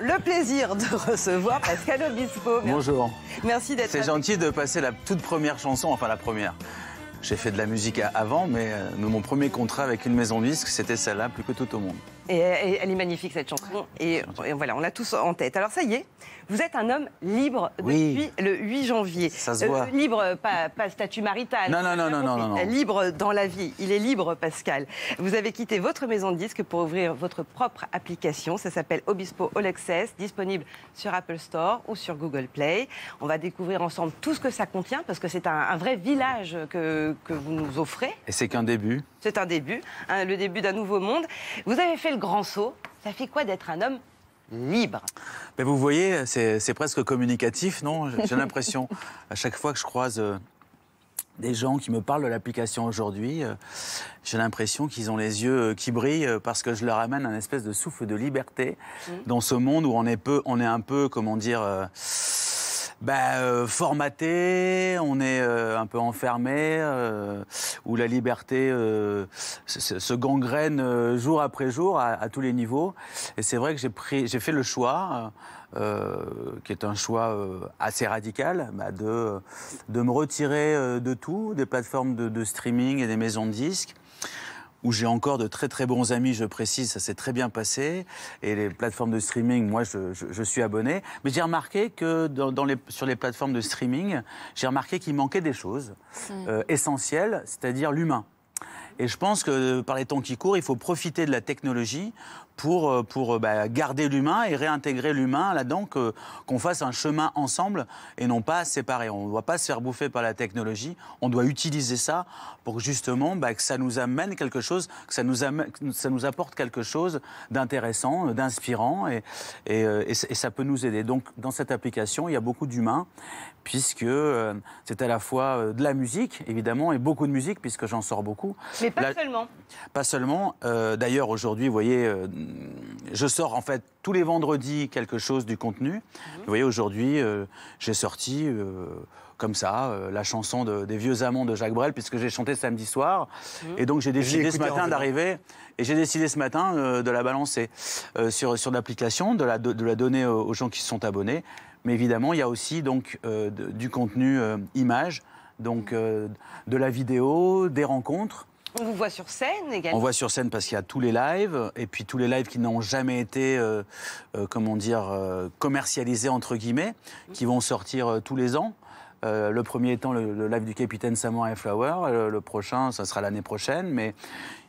le plaisir de recevoir Pascal Obispo. Bonjour. Merci d'être C'est gentil de passer la toute première chanson, enfin la première. J'ai fait de la musique avant, mais mon premier contrat avec une maison de disques, c'était celle-là, Plus que tout au monde. Et elle est magnifique, cette chanson. Et voilà, on l'a tous en tête. Alors ça y est, vous êtes un homme libre depuis le 8 janvier. Ça se voit. Libre, pas statut marital. Non. Libre dans la vie. Il est libre, Pascal. Vous avez quitté votre maison de disques pour ouvrir votre propre application. Ça s'appelle Obispo All Access, disponible sur Apple Store ou sur Google Play. On va découvrir ensemble tout ce que ça contient, parce que c'est un vrai village que vous nous offrez. Et c'est qu'un début. C'est un début, le début d'un nouveau monde. Vous avez fait le grand saut. Ça fait quoi d'être un homme libre? Mais vous voyez, c'est presque communicatif, non? J'ai l'impression, à chaque fois que je croise des gens qui me parlent de l'application aujourd'hui, j'ai l'impression qu'ils ont les yeux qui brillent parce que je leur amène un espèce de souffle de liberté dans ce monde où on est un peu, comment dire... formaté, on est un peu enfermé, où la liberté se gangrène jour après jour à tous les niveaux. Et c'est vrai que j'ai fait le choix, qui est un choix assez radical, de me retirer de tout, des plateformes de streaming et des maisons de disques, où j'ai encore de très très bons amis, je précise, ça s'est très bien passé. Et les plateformes de streaming, moi, je suis abonné. Mais j'ai remarqué que sur les plateformes de streaming, j'ai remarqué qu'il manquait des choses essentielles, c'est-à-dire l'humain. Et je pense que par les temps qui courent, il faut profiter de la technologie pour garder l'humain et réintégrer l'humain là-dedans, qu'on fasse un chemin ensemble et non pas séparé. On ne doit pas se faire bouffer par la technologie, on doit utiliser ça pour justement que ça nous amène quelque chose, que ça nous apporte quelque chose d'intéressant, d'inspirant et ça peut nous aider. Donc dans cette application, il y a beaucoup d'humains, puisque c'est à la fois de la musique, évidemment, et beaucoup de musique, puisque j'en sors beaucoup. Mais pas seulement. Pas seulement. D'ailleurs, aujourd'hui, vous voyez, je sors en fait tous les vendredis quelque chose du contenu. Vous voyez, aujourd'hui, j'ai sorti comme ça la chanson des Vieux Amants de Jacques Brel, puisque j'ai chanté samedi soir. Et donc j'ai décidé ce matin d'arriver, et j'ai décidé ce matin de la balancer sur l'application, de la donner aux gens qui se sont abonnés. Mais évidemment, il y a aussi donc du contenu image, donc de la vidéo, des rencontres. On vous voit sur scène également. On voit sur scène parce qu'il y a tous les lives, et puis tous les lives qui n'ont jamais été, commercialisés entre guillemets, qui vont sortir tous les ans. Le premier étant le live du Capitaine Samoa et Flower, le prochain, ça sera l'année prochaine, mais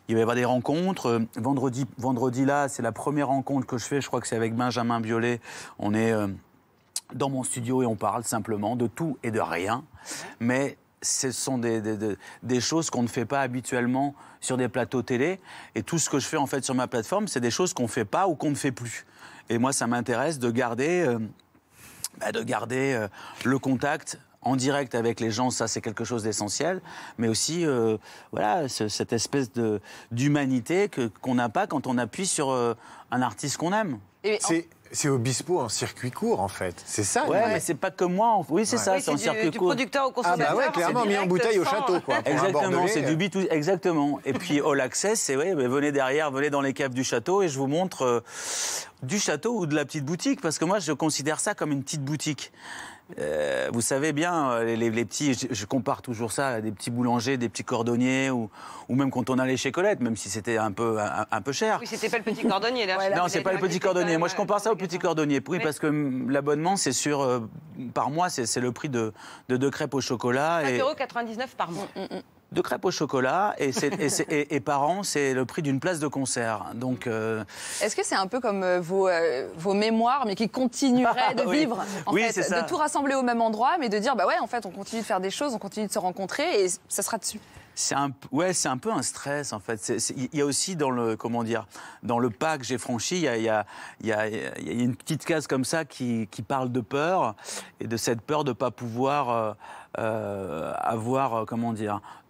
il va y avoir des rencontres. Vendredi là, c'est la première rencontre que je fais, je crois que c'est avec Benjamin Biolay. On est dans mon studio et on parle simplement de tout et de rien, mais ce sont des choses qu'on ne fait pas habituellement sur des plateaux télé. Et tout ce que je fais en fait sur ma plateforme, c'est des choses qu'on ne fait pas ou qu'on ne fait plus. Et moi, ça m'intéresse de garder le contact en direct avec les gens. Ça, c'est quelque chose d'essentiel. Mais aussi, cette espèce d'humanité qu'on n'a pas quand on appuie sur un artiste qu'on aime. C'est Obispo en circuit court, en fait. C'est ça. Ouais, mais c'est pas que moi. Oui, c'est ça, c'est en circuit court. Du producteur au consommateur. Ah bah ouais, clairement, mis en bouteille au château, quoi. Exactement, c'est du B2C. Exactement. Et puis All Access, c'est venez derrière, venez dans les caves du château et je vous montre du château ou de la petite boutique, parce que moi, je considère ça comme une petite boutique. Vous savez bien, les petits, je compare toujours ça à des petits boulangers, des petits cordonniers, ou même quand on allait chez Colette, même si c'était un peu cher. Oui, c'était pas le petit cordonnier, là. Non, c'est pas le petit cordonnier. Moi, je compare ça au petit cordonnier. Oui, parce que l'abonnement, c'est par mois, c'est le prix de 2 crêpes au chocolat. 5,99 € par mois. 2 crêpes au chocolat et par an, c'est le prix d'une place de concert. Donc, est-ce que c'est un peu comme vos mémoires, mais qui continueraient de vivre en fait, c'est ça. De tout rassembler au même endroit, mais de dire en fait, on continue de faire des choses, on continue de se rencontrer et ça sera dessus. C'est un peu un stress en fait. Il y a aussi dans le pas que j'ai franchi, il y a une petite case comme ça qui parle de peur, et de cette peur de ne pas pouvoir avoir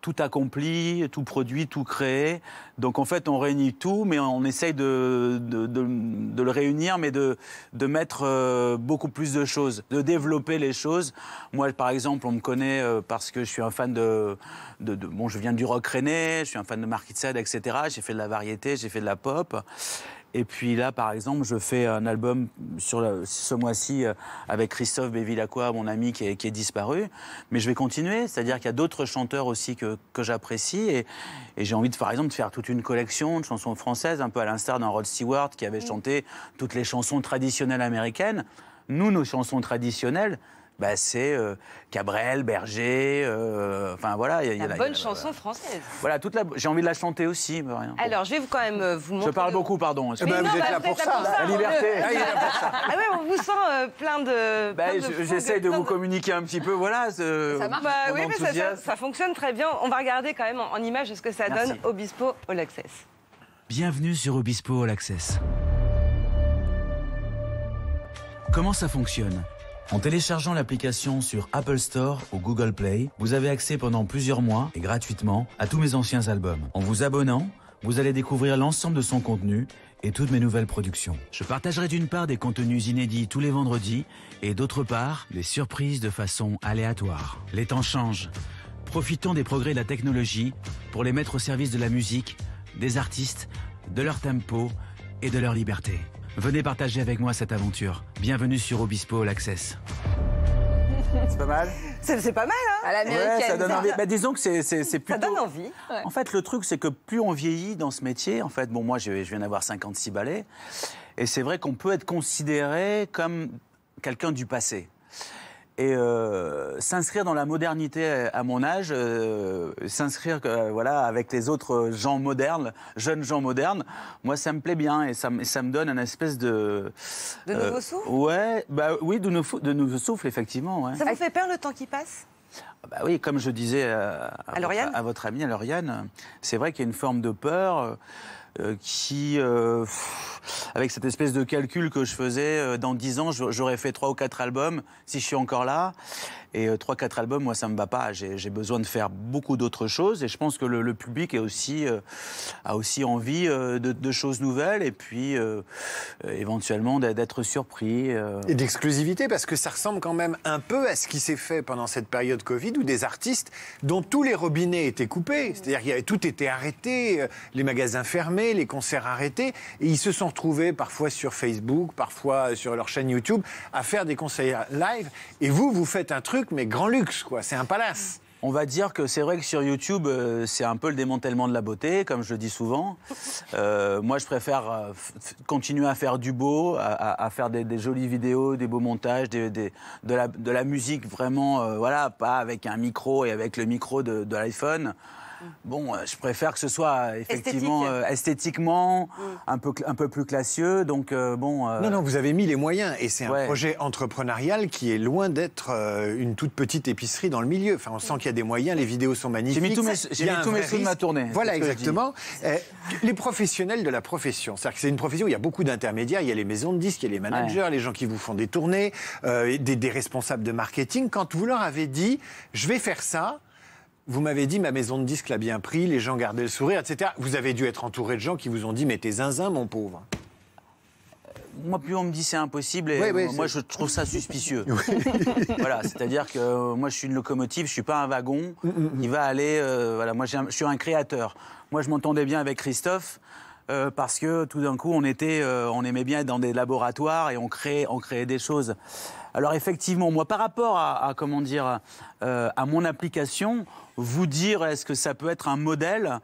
tout accompli, tout produit, tout créé. Donc en fait, on réunit tout, mais on essaye de le réunir, mais de mettre beaucoup plus de choses, de développer les choses. Moi, par exemple, on me connaît parce que je suis un fan je viens du rock rennais, je suis un fan de Marquis de Sade, etc. J'ai fait de la variété, j'ai fait de la pop. Et puis là, par exemple, je fais un album ce mois-ci avec Christophe Bévilacqua, mon ami qui est disparu. Mais je vais continuer, c'est-à-dire qu'il y a d'autres chanteurs aussi que j'apprécie. Et j'ai envie, par exemple, de faire toute une collection de chansons françaises, un peu à l'instar d'un Rod Stewart qui avait chanté toutes les chansons traditionnelles américaines. Nous, nos chansons traditionnelles, c'est Cabrel, Berger, enfin voilà. Il y a la bonne chanson française. Voilà, j'ai envie de la chanter aussi. Mais rien. Alors, je vais quand même vous montrer... Je parle beaucoup, pardon. Vous êtes là pour ça. La liberté. Ah ouais, on vous sent plein de... J'essaye de vous communiquer un petit peu, voilà. Ça marche. Oui, mais ça fonctionne très bien. On va regarder quand même en image ce que ça donne Obispo All Access. Bienvenue sur Obispo All Access. Comment ça fonctionne ? En téléchargeant l'application sur Apple Store ou Google Play, vous avez accès pendant plusieurs mois et gratuitement à tous mes anciens albums. En vous abonnant, vous allez découvrir l'ensemble de son contenu et toutes mes nouvelles productions. Je partagerai d'une part des contenus inédits tous les vendredis et d'autre part des surprises de façon aléatoire. Les temps changent. Profitons des progrès de la technologie pour les mettre au service de la musique, des artistes, de leur tempo et de leur liberté. Venez partager avec moi cette aventure. Bienvenue sur Obispo All Access. C'est pas mal ? C'est pas mal, hein ? À l'américaine. Ouais, ça donne envie. Disons que c'est plutôt... Ça donne envie. En fait, le truc, c'est que plus on vieillit dans ce métier, en fait, moi, je viens d'avoir 56 ballets, et c'est vrai qu'on peut être considéré comme quelqu'un du passé. Et s'inscrire dans la modernité à mon âge, s'inscrire avec les autres gens modernes, jeunes gens modernes, moi ça me plaît bien et ça me donne un espèce de... De nouveau souffle ? Ouais, oui, de nouveau souffle, effectivement. Ouais. Ça vous fait peur le temps qui passe ? Oui, comme je disais à votre amie, à Lauriane, c'est vrai qu'il y a une forme de peur qui... avec cette espèce de calcul que je faisais, dans 10 ans, j'aurais fait 3 ou 4 albums, si je suis encore là. Et 3-4 albums, moi, ça ne me va pas. J'ai besoin de faire beaucoup d'autres choses. Et je pense que le public a aussi envie de choses nouvelles. Et puis, éventuellement, d'être surpris. Et d'exclusivité, parce que ça ressemble quand même un peu à ce qui s'est fait pendant cette période Covid, où des artistes dont tous les robinets étaient coupés. C'est-à-dire que tout était arrêté, les magasins fermés, les concerts arrêtés. Et ils se sont retrouvés parfois sur Facebook, parfois sur leur chaîne YouTube, à faire des concerts live. Et vous faites un truc, mais grand luxe, quoi. C'est un palace. On va dire que c'est vrai que sur YouTube, c'est un peu le démantèlement de la beauté, comme je le dis souvent. Moi, je préfère continuer à faire du beau, à faire des jolies vidéos, des beaux montages, de la musique vraiment, pas avec un micro et avec le micro de l'iPhone. Bon, je préfère que ce soit effectivement esthétiquement un peu plus classieux. Donc Non, vous avez mis les moyens et c'est un projet entrepreneurial qui est loin d'être une toute petite épicerie dans le milieu. Enfin, on sent qu'il y a des moyens, les vidéos sont magnifiques. J'ai mis tous mes sous de ma tournée. Voilà, exactement. Les professionnels de la profession, c'est-à-dire que c'est une profession où il y a beaucoup d'intermédiaires. Il y a les maisons de disques, il y a les managers, les gens qui vous font des tournées, des responsables de marketing. Quand vous leur avez dit, je vais faire ça. Vous m'avez dit, ma maison de disques l'a bien pris, les gens gardaient le sourire, etc. Vous avez dû être entouré de gens qui vous ont dit, mais t'es zinzin, mon pauvre. Moi, plus on me dit c'est impossible, moi je trouve ça suspicieux. Voilà, c'est-à-dire que moi je suis une locomotive, je suis pas un wagon. Il va aller, moi je suis un créateur. Moi je m'entendais bien avec Christophe. Parce que tout d'un coup, on aimait bien être dans des laboratoires et on créait des choses. Alors effectivement, moi, par rapport à mon application, vous dire est-ce que ça peut être un modèle,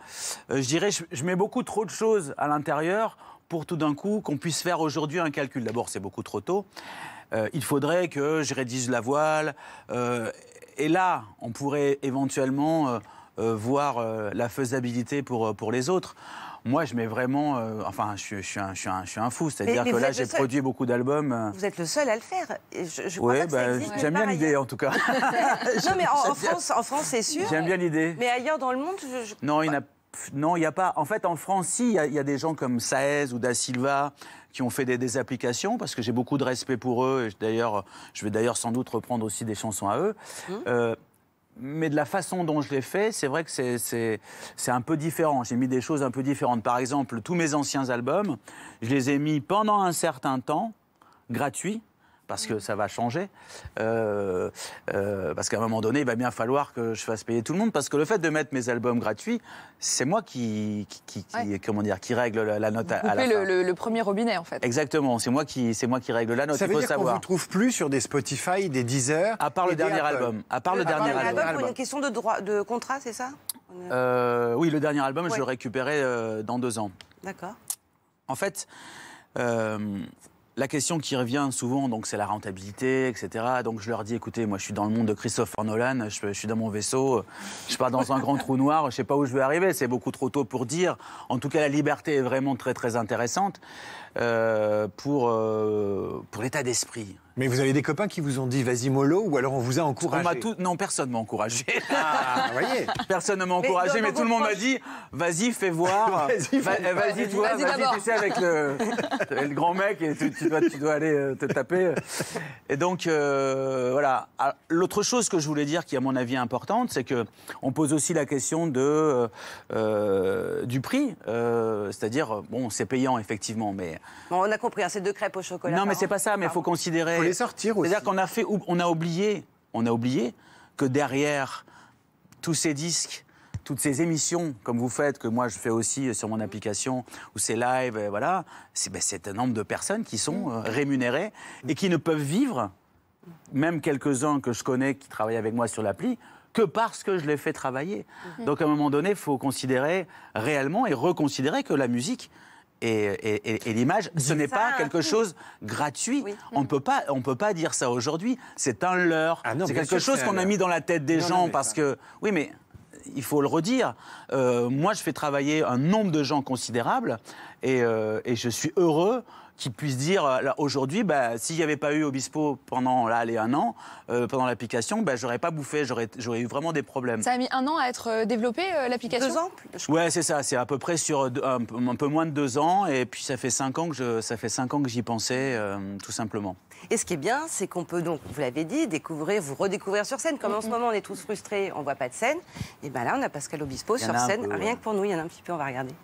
je dirais, je mets beaucoup trop de choses à l'intérieur pour tout d'un coup qu'on puisse faire aujourd'hui un calcul. D'abord, c'est beaucoup trop tôt. Il faudrait que je rédige la voile. Et là, on pourrait éventuellement voir la faisabilité pour les autres. Moi, je mets vraiment... je suis un fou. C'est-à-dire que là, j'ai produit beaucoup d'albums. Vous êtes le seul à le faire. J'aime bien l'idée, en tout cas. Non, mais en France, c'est sûr. J'aime bien l'idée. Mais ailleurs dans le monde, Non, il n'y a pas... En fait, en France, si, il y a des gens comme Saez ou Da Silva qui ont fait des applications, parce que j'ai beaucoup de respect pour eux. Et je vais d'ailleurs sans doute reprendre aussi des chansons à eux. Mais de la façon dont je l'ai fait, c'est vrai que c'est un peu différent. J'ai mis des choses un peu différentes. Par exemple, tous mes anciens albums, je les ai mis pendant un certain temps, gratuits, parce que ça va changer. Parce qu'à un moment donné, il va bien falloir que je fasse payer tout le monde. Parce que le fait de mettre mes albums gratuits, c'est moi qui règle la note à la fin. Le premier robinet, en fait. Exactement, c'est moi qui règle la note. Ça Il veut faut dire qu'on ne savoir. vous trouve plus sur des Spotify, des Deezer. À part le et des dernier Apple. album. À part le dernier Un album. album pour une question de contrat, c'est ça? Oui, le dernier album, je Ouais. le récupérais dans 2 ans. D'accord. En fait, la question qui revient souvent, donc, c'est la rentabilité, etc. Donc je leur dis, écoutez, moi je suis dans le monde de Christopher Nolan, je suis dans mon vaisseau, je pars dans un grand trou noir, je ne sais pas où je vais arriver, c'est beaucoup trop tôt pour dire. En tout cas, la liberté est vraiment très très intéressante pour l'état d'esprit. Mais vous avez des copains qui vous ont dit vas-y mollo, ou alors on vous a encouragé? Non, personne ne m'a encouragé. Ah, vous voyez. Personne ne m'a encouragé, mais dans tout le monde vos m'a dit vas-y, fais voir. Vas-y, Vas-y, toi, vas-y vas-y, d'abord. tu sais, avec le grand mec, et tu dois aller te taper. Et donc, voilà. Alors, l'autre chose que je voulais dire, qui à mon avis est importante, c'est qu'on pose aussi la question du prix. C'est-à-dire, bon, c'est payant, effectivement, mais... Bon, on a compris, hein, c'est 2 crêpes au chocolat. Non, mais par c'est an. pas ça, mais il faut considérer... Il faut les sortir aussi. C'est-à-dire qu'on a oublié que derrière tous ces disques, toutes ces émissions, comme vous faites, que moi je fais aussi sur mon application, où c'est live, et voilà, c'est un nombre de personnes qui sont rémunérées et qui ne peuvent vivre, même quelques-uns que je connais qui travaillent avec moi sur l'appli, que parce que je les fais travailler. Donc à un moment donné, il faut considérer réellement et reconsidérer que la musique et l'image, ce n'est pas quelque chose gratuit. Oui. On ne peut pas dire ça aujourd'hui. C'est un leurre. Ah non, c'est bien quelque sûr, chose c'est qu'on un a mis leurre. dans la tête des Non, gens mais parce ça- que... Oui, mais il faut le redire. Moi, je fais travailler un nombre de gens considérable et je suis heureux qu'ils puissent dire là, aujourd'hui, s'il n'y avait pas eu Obispo pendant les 1 an, pendant l'application, j'aurais pas bouffé, j'aurais eu vraiment des problèmes. Ça a mis 1 an à être développé, l'application? 2 ans? Ouais, c'est ça. C'est à peu près sur un peu moins de 2 ans, et puis ça fait 5 ans que j'y pensais, tout simplement. Et ce qui est bien, c'est qu'on peut donc, vous l'avez dit, vous redécouvrir sur scène. Comme en ce moment, on est tous frustrés, on ne voit pas de scène. Et bien là, on a Pascal Obispo Il y en sur a un scène. peu, Rien ouais. que pour nous, il y en a un petit peu, on va regarder.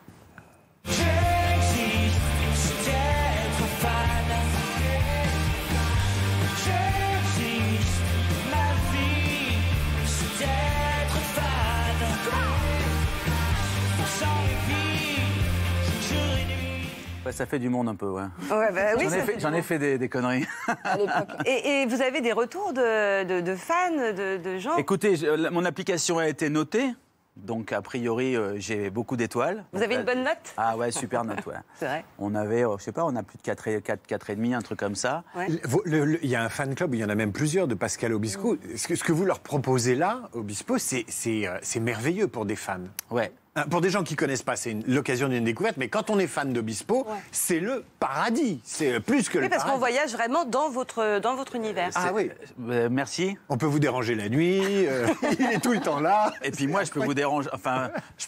Ouais, ça fait du monde un peu, ouais. Ouais, oui, J'en ai fait des conneries. À l'époque. Et vous avez des retours de fans, de gens? Écoutez, mon application a été notée, donc a priori, j'ai beaucoup d'étoiles. Vous avez une bonne note? Ah ouais, super note, ouais. C'est vrai. On avait, je sais pas, on a plus de 4,5, un truc comme ça. Ouais. Il y a un fan club, il y en a même plusieurs de Pascal Obispo. Ce que vous leur proposez là, Obispo, c'est merveilleux pour des fans. Ouais. Pour des gens qui ne connaissent pas, c'est l'occasion d'une découverte, mais quand on est fan d'Obispo, c'est le paradis. C'est plus que Oui, le parce qu'on paradis. voyage vraiment dans votre univers. Ah oui, Merci. on peut vous déranger la nuit, il est tout le temps là. Et puis moi, je peux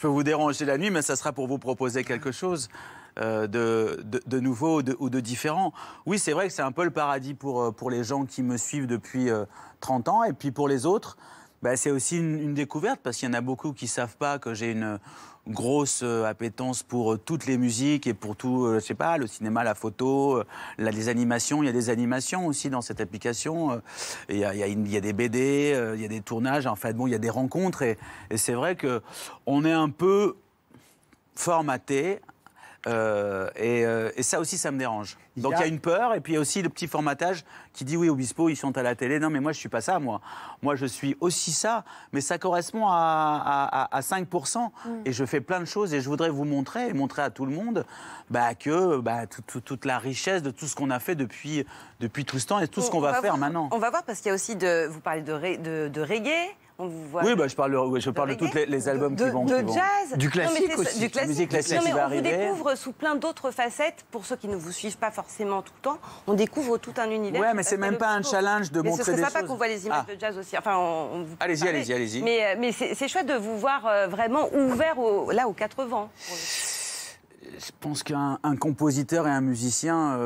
vous déranger la nuit, mais ça sera pour vous proposer quelque chose de nouveau ou de différent. Oui, c'est vrai que c'est un peu le paradis pour les gens qui me suivent depuis 30 ans. Et puis pour les autres, c'est aussi une découverte, parce qu'il y en a beaucoup qui ne savent pas que j'ai une grosse appétence pour toutes les musiques et pour tout, je sais pas, le cinéma, la photo, les animations. Il y a des animations aussi dans cette application. Il y a des BD, il y a des tournages. En fait, bon, il y a des rencontres. Et c'est vrai qu'on est un peu formaté. Et ça aussi, ça me dérange. Donc il y a une peur, et puis il y a aussi le petit formatage qui dit oui, Obispo, ils sont à la télé. Non, mais moi, je ne suis pas ça, moi. Moi, je suis aussi ça, mais ça correspond à 5%. Et je fais plein de choses, et je voudrais vous montrer, et montrer à tout le monde toute la richesse de tout ce qu'on a fait depuis tout ce temps, et tout ce qu'on va faire maintenant. On va voir, parce qu'il y a aussi vous parlez de reggae. On vous voit Oui, je parle de tous les albums qui vont. de jazz, Du classique Non, mais aussi. du classique. Musique classique Non, mais qui va on vous arriver. découvre sous plein d'autres facettes. Pour ceux qui ne vous suivent pas forcément tout le temps, on découvre tout un univers. Ouais, qui mais c'est Pascal même pas un Obispo. challenge de Mais montrer ce des serait sympa choses. qu'on voit les images de jazz aussi. Enfin, on vous Allez-y, parler. allez-y. Mais c'est chouette de vous voir vraiment ouvert aux 4 vents. Je pense qu'un compositeur et un musicien,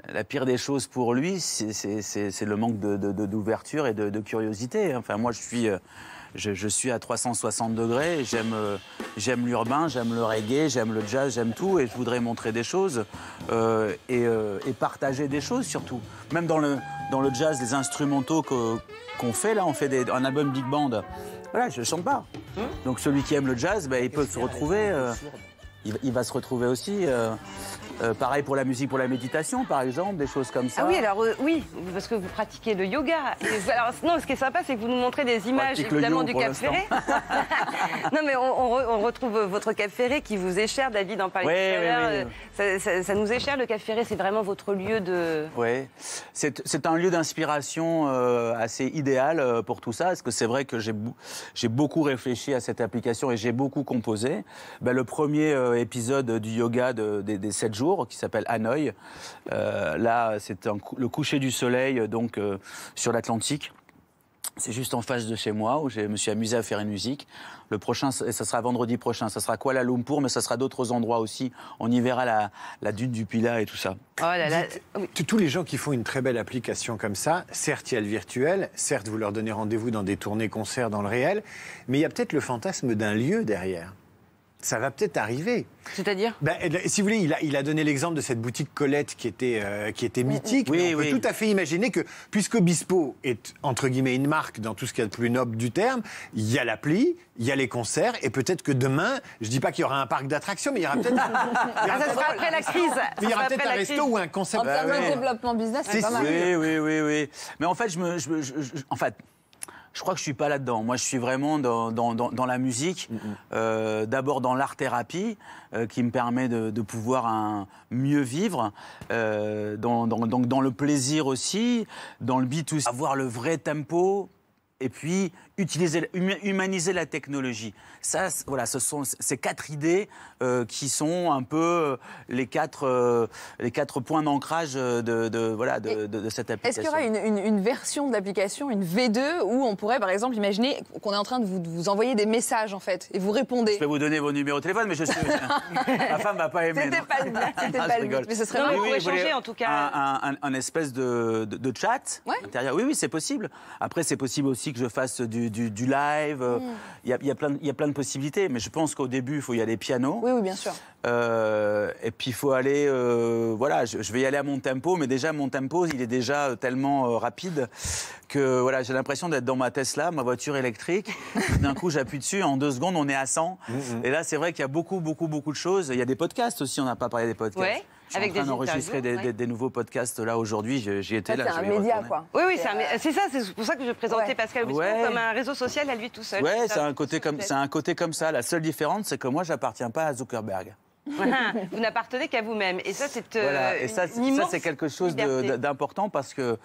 la pire des choses pour lui, c'est le manque d'ouverture et de curiosité. Enfin, moi, je suis je suis à 360 degrés. J'aime l'urbain, j'aime le reggae, j'aime le jazz, j'aime tout. Et je voudrais montrer des choses et partager des choses surtout. Même dans le jazz, les instrumentaux qu'on fait, là, on fait un album big band. Voilà, je ne chante pas. Donc celui qui aime le jazz, il peut se retrouver. Il va se retrouver aussi. Pareil pour la musique, pour la méditation, par exemple, des choses comme ça. Ah oui, alors oui, parce que vous pratiquez le yoga. Alors, non, ce qui est sympa, c'est que vous nous montrez des images, évidemment, du Cap Ferré. Non, mais on retrouve votre Cap Ferré qui vous est cher, David en parlait tout à l'heure. Ça nous est cher, le Cap Ferré, c'est vraiment votre lieu de... Oui, c'est un lieu d'inspiration assez idéal pour tout ça, parce que c'est vrai que j'ai beaucoup réfléchi à cette application et j'ai beaucoup composé. Le premier épisode du yoga des 7 jours, qui s'appelle Hanoï. Là, c'est le coucher du soleil donc sur l'Atlantique. C'est juste en face de chez moi où je me suis amusé à faire une musique. Le prochain, ça sera vendredi prochain. Ça sera Kuala Lumpur, mais ça sera d'autres endroits aussi. On y verra la dune du Pilat et tout ça. Oh là là. Tous les gens qui font une très belle application comme ça, certes, il y a le virtuel, certes, vous leur donnez rendez-vous dans des tournées-concerts dans le réel, mais il y a peut-être le fantasme d'un lieu derrière. Ça va peut-être arriver. C'est-à-dire si vous voulez, il a donné l'exemple de cette boutique Colette qui était mythique. Oui, on peut tout à fait imaginer que, puisque Obispo est, entre guillemets, une marque dans tout ce qu'il y a de plus noble du terme, il y a l'appli, il y a les concerts, et peut-être que demain, je ne dis pas qu'il y aura un parc d'attractions, mais il y aura peut-être... ça sera après la crise. Il y aura peut-être un resto ou un concept. En termes de développement business, c'est pas mal. Oui. Mais en fait, je crois que je suis pas là-dedans. Moi, je suis vraiment dans la musique, d'abord dans l'art-thérapie, qui me permet de pouvoir mieux vivre, donc dans le plaisir aussi, dans le beat aussi, avoir le vrai tempo, et puis humaniser la technologie. Ça, voilà, ce sont ces 4 idées qui sont un peu les quatre points d'ancrage de cette application. Est-ce qu'il y aura une version de l'application, une V2, où on pourrait, par exemple, imaginer qu'on est en train de vous envoyer des messages, en fait, et vous répondez? Je vais vous donner vos numéros de téléphone, mais je suis... Ma femme va pas aimer. C'était pas le but, mais ce serait Non, marrant. on pourrait changer, en tout cas. Un espèce de chat intérieur. Oui, c'est possible. Après, c'est possible aussi que je fasse du live. Il y a plein de possibilités, mais je pense qu'au début, il faut y aller piano. Oui, bien sûr. Et puis, il faut aller... je vais y aller à mon tempo, mais déjà, mon tempo, il est déjà tellement rapide que j'ai l'impression d'être dans ma Tesla, ma voiture électrique. D'un coup, j'appuie dessus, en 2 secondes, on est à 100. Et là, c'est vrai qu'il y a beaucoup de choses. Il y a des podcasts aussi, on n'a pas parlé des podcasts. Ouais. Je suis en train d'enregistrer des nouveaux podcasts là aujourd'hui. J'y étais là. C'est un média, quoi. Oui, c'est ça. C'est pour ça que je présentais Pascal Obispo comme un réseau social à lui tout seul. Oui, c'est un côté comme ça. La seule différence, c'est que moi, j'appartiens pas à Zuckerberg. Vous n'appartenez qu'à vous-même. Et ça, c'est ça, c'est quelque chose d'important parce que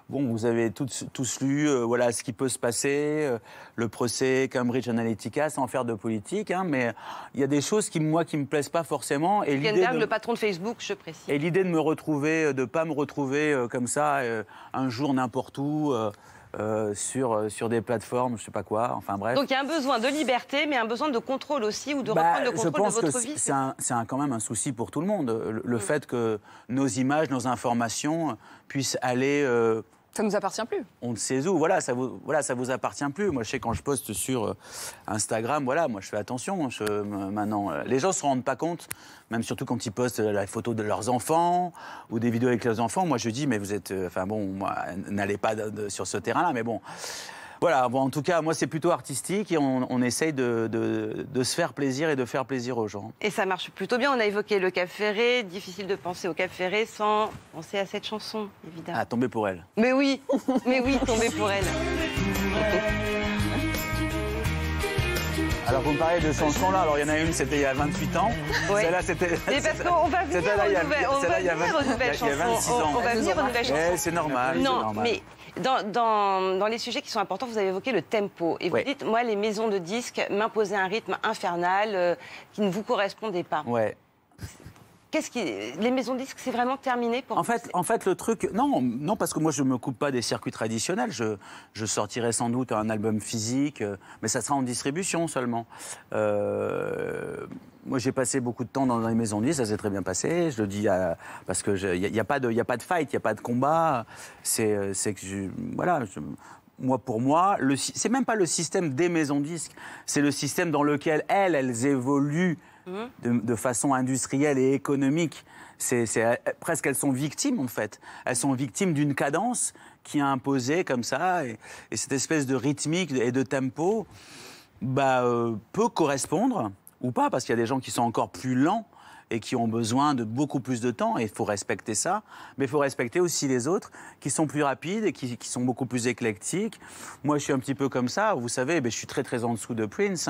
vous avez tous lu ce qui peut se passer, le procès Cambridge Analytica, sans faire de politique, mais il y a des choses qui me plaisent pas forcément. Et le patron de Facebook, je précise. Et l'idée de ne pas me retrouver comme ça un jour n'importe où. Sur des plateformes, je sais pas quoi, enfin bref. Donc il y a un besoin de liberté, mais un besoin de contrôle aussi, ou de reprendre le contrôle de votre vie. C'est quand même un souci pour tout le monde, le fait que nos images, nos informations puissent aller... Ça ne nous appartient plus. On ne sait où, ça vous appartient plus. Moi, je sais, quand je poste sur Instagram, moi, je fais attention. Maintenant, les gens ne se rendent pas compte, même surtout quand ils postent la photo de leurs enfants ou des vidéos avec leurs enfants. Moi, je dis, mais vous êtes... n'allez pas sur ce terrain-là, mais bon... Voilà, en tout cas, moi, c'est plutôt artistique et on essaye de se faire plaisir et de faire plaisir aux gens. Et ça marche plutôt bien. On a évoqué le Cap Ferré. Difficile de penser au Cap Ferré sans penser à cette chanson, évidemment. Ah, Tomber pour elle. Mais oui, Tomber pour elle. Alors, vous me parlez de chansons là. Alors, il y en a une, c'était il y a 28 ans. Ouais. Celle-là, c'était... Mais parce qu'on va venir aux nouvelles chansons. Il y a 26 ans. On va venir aux nouvelles chansons. C'est normal. Non, mais dans les sujets qui sont importants, vous avez évoqué le tempo. Et vous dites, moi, les maisons de disques m'imposaient un rythme infernal qui ne vous correspondait pas. Ouais. Les maisons de disques, c'est vraiment terminé pour vous? En fait, le truc... Non, parce que moi, je ne me coupe pas des circuits traditionnels. Je sortirai sans doute un album physique, mais ça sera en distribution seulement. Moi, j'ai passé beaucoup de temps dans les maisons de disques, ça s'est très bien passé. Je le dis parce que il n'y a pas de fight, il n'y a pas de combat. pour moi, c'est même pas le système des maisons de disques, c'est le système dans lequel elles évoluent de façon industrielle et économique. Presque elles sont victimes, en fait. Elles sont victimes d'une cadence qui a imposé comme ça, et cette espèce de rythmique et de tempo peut correspondre, ou pas, parce qu'il y a des gens qui sont encore plus lents, et qui ont besoin de beaucoup plus de temps, et il faut respecter ça. Mais il faut respecter aussi les autres, qui sont plus rapides et qui sont beaucoup plus éclectiques. Moi, je suis un petit peu comme ça. Vous savez, je suis très, très en dessous de Prince.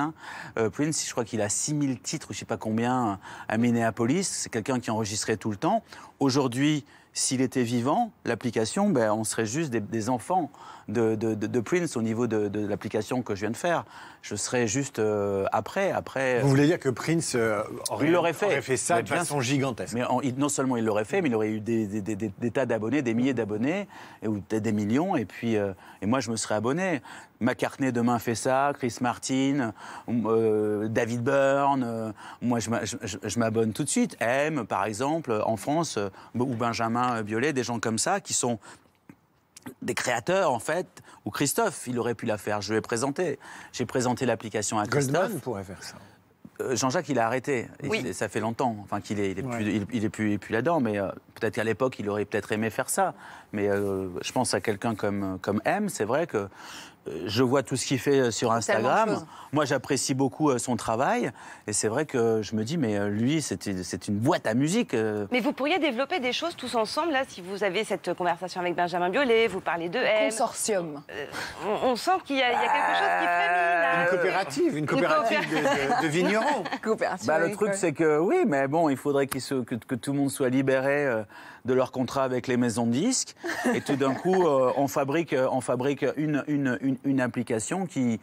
Prince, je crois qu'il a 6000 titres, je ne sais pas combien, à Minneapolis. C'est quelqu'un qui enregistrait tout le temps. Aujourd'hui, s'il était vivant, l'application, on serait juste des enfants de Prince au niveau de l'application que je viens de faire. Je serais juste après. Vous voulez dire que Prince aurait fait ça de bien façon gigantesque? Mais non seulement il l'aurait fait, mais il aurait eu des tas d'abonnés, des milliers d'abonnés, ou peut-être des millions, et moi je me serais abonné. McCartney demain fait ça, Chris Martin, David Byrne, moi je m'abonne tout de suite. M, par exemple, en France, ou Benjamin Biolay, des gens comme ça qui sont des créateurs, en fait, ou Christophe, il aurait pu la faire. Je lui ai présenté. J'ai présenté l'application à Christophe. Goldman pourrait faire ça. Jean-Jacques, il a arrêté. Oui. Ça fait longtemps. Enfin, qu'il est plus là-dedans. Mais peut-être qu'à l'époque, il aurait peut-être aimé faire ça. Mais je pense à quelqu'un comme M. C'est vrai que je vois tout ce qu'il fait sur Instagram. Moi, j'apprécie beaucoup son travail. Et c'est vrai que je me dis, mais lui, c'est une boîte à musique. Mais vous pourriez développer des choses tous ensemble, là, si vous avez cette conversation avec Benjamin Biolay, vous parlez de M. Consortium. On sent qu'il y a quelque chose qui frémit, là. Une coopérative de vignerons. Coopérative. Le truc, c'est que oui, mais bon, il faudrait que tout le monde soit libéré de leur contrat avec les maisons de disques. Et tout d'un coup, on fabrique une application qui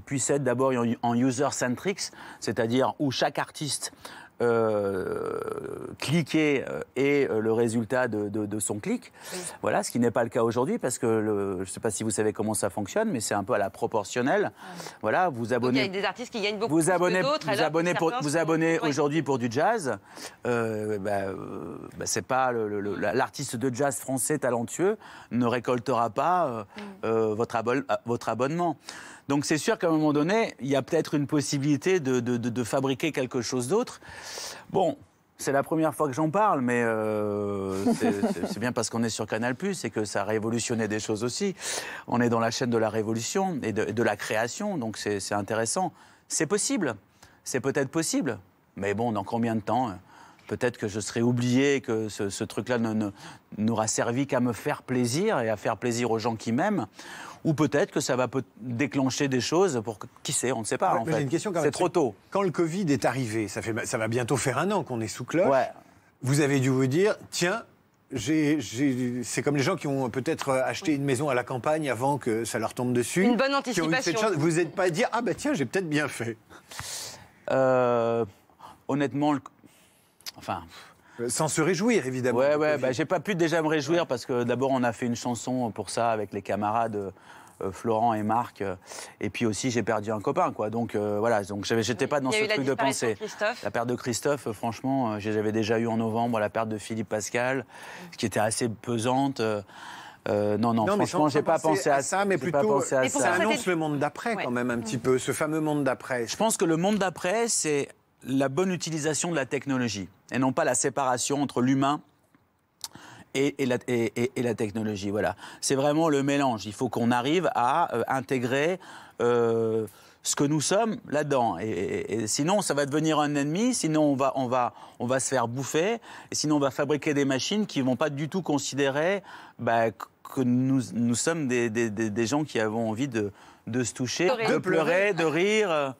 puisse être d'abord en user-centric, c'est-à-dire où chaque artiste cliquer et le résultat de son clic. Oui. Voilà, ce qui n'est pas le cas aujourd'hui parce que je ne sais pas si vous savez comment ça fonctionne, mais c'est un peu à la proportionnelle. Voilà, vous abonnez. Donc il y a des artistes qui gagnent beaucoup plus que d'autres. Vous abonnez aujourd'hui pour du jazz. C'est pas l'artiste de jazz français talentueux ne récoltera pas votre abonnement. Donc c'est sûr qu'à un moment donné, il y a peut-être une possibilité de fabriquer quelque chose d'autre. Bon, c'est la première fois que j'en parle, mais c'est bien parce qu'on est sur Canal+, et que ça a révolutionné des choses aussi. On est dans la chaîne de la révolution et de la création, donc c'est intéressant. C'est possible, c'est peut-être possible, mais bon, dans combien de temps ? Peut-être que je serai oublié, que ce truc-là n'aura servi qu'à me faire plaisir et à faire plaisir aux gens qui m'aiment. Ou peut-être que ça va déclencher des choses pour... Qui sait, on ne sait pas, en fait. C'est trop tôt. Quand le Covid est arrivé, ça va bientôt faire 1 an qu'on est sous cloche, ouais. Vous avez dû vous dire, tiens, c'est comme les gens qui ont peut-être acheté une maison à la campagne avant que ça leur tombe dessus. Une bonne anticipation. Vous n'êtes pas dit, ah bah tiens, j'ai peut-être bien fait. Honnêtement... Sans se réjouir, évidemment. Ouais, j'ai pas pu déjà me réjouir parce que d'abord on a fait une chanson pour ça avec les camarades Florent et Marc, et puis aussi j'ai perdu un copain, quoi. Donc voilà, donc j'étais pas dans ce truc de pensée. La perte de Christophe, franchement, j'avais déjà eu en novembre la perte de Philippe Pascal, qui était assez pesante. Non, franchement, j'ai pas pensé à ça, mais plutôt ça annonce le monde d'après, quand même, un petit peu, ce fameux monde d'après. Je pense que le monde d'après, c'est la bonne utilisation de la technologie et non pas la séparation entre l'humain et la technologie. Voilà. C'est vraiment le mélange. Il faut qu'on arrive à intégrer ce que nous sommes là-dedans. Et sinon, ça va devenir un ennemi. Sinon, on va se faire bouffer. Et sinon, on va fabriquer des machines qui ne vont pas du tout considérer que nous sommes des gens qui avons envie de se toucher, de pleurer, de rire.